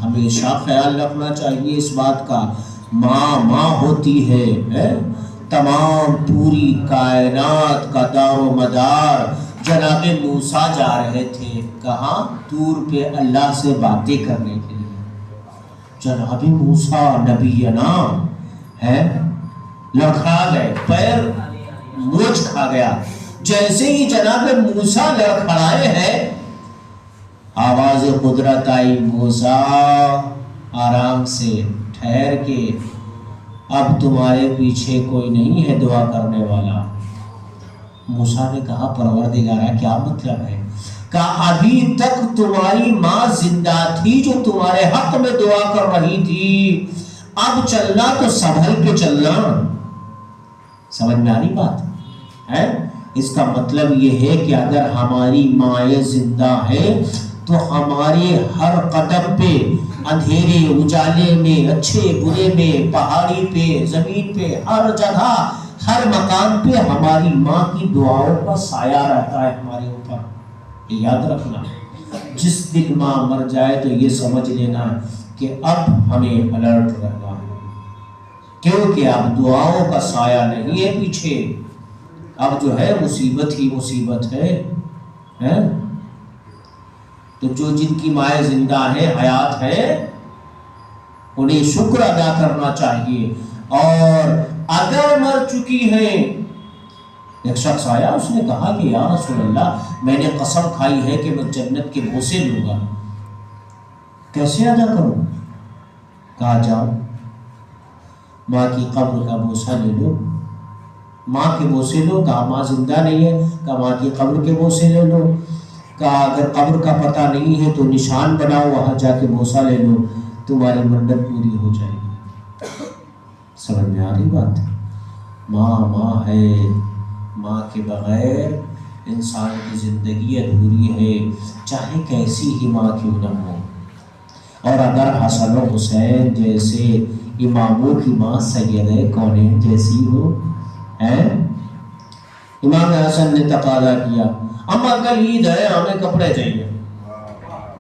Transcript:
ہمیشہ خیال رکھنا چاہیے اس بات کا، ماں ہوتی ہے تمام پوری کائنات کا دار و مدار۔ جناب موسیٰ جا رہے تھے کہاں؟ طور پہ اللہ سے باتیں کرنے کے لیے۔ جناب موسیٰ نبینا ہے، لڑکھڑا گئے، پیر موچ کھا گیا۔ جیسے ہی جناب موسیٰ لڑکھڑائے ہیں، آواز قدرت آئی، موسیٰ آرام سے ٹھہر کے، اب تمہارے پیچھے کوئی نہیں ہے دعا کرنے والا۔ موسیٰ نے کہا پروردگارا کیا مطلب ہے؟ کہا ابھی تک تمہاری ماں زندہ تھی جو تمہارے حق میں دعا کر رہی تھی، اب چلنا تو سنبھل کے چلنا۔ سمجھ میں آ رہی بات ہے؟ اس کا مطلب یہ ہے کہ اگر ہماری مائیں زندہ ہیں تو ہمارے ہر قدم پہ، اندھیرے اجالے میں، اچھے برے میں، پہاڑی پہ، زمین پہ، ہر جگہ، ہر مقام پہ ہماری ماں کی دعاؤں کا سایہ رہتا ہے ہمارے اوپر۔ یہ یاد رکھنا، جس دن ماں مر جائے تو یہ سمجھ لینا کہ اب ہمیں الرٹ رہنا ہے، کیونکہ اب دعاؤں کا سایہ نہیں ہے پیچھے، اب جو ہے مصیبت ہی مصیبت ہے۔ تو جو جن کی مائیں زندہ ہیں، حیات ہے، انہیں شکر ادا کرنا چاہیے۔ اور اگر مر چکی ہیں، ایک شخص آیا، اس نے کہا کہ یا رسول اللہ میں نے قسم کھائی ہے کہ میں جنت کے بوسے لوں گا، کیسے ادا کروں؟ کہا جاؤ ماں کی قبر کا بوسہ لے لو، ماں کے بوسے لو۔ کہا ماں زندہ نہیں ہے، کہا ماں کی قبر کے بوسے لے لو۔ کہا اگر قبر کا پتہ نہیں ہے تو نشان بناؤ، وہاں جا کے بوسہ لے لو، تمہاری منت پوری ہو جائے گی۔ سمجھ میں آ رہی بات؟ ماں ہے، ماں کے بغیر انسان کی زندگی ادھوری ہے، چاہے کیسی ہی ماں کیوں نہ ہو۔ اور اگر حسن و حسین جیسے اماموں کی ماں سیدہ کونین جیسی ہو، امام حسن نے تقاضا کیا، اما کل عید ہے، ہمیں کپڑے چاہیے۔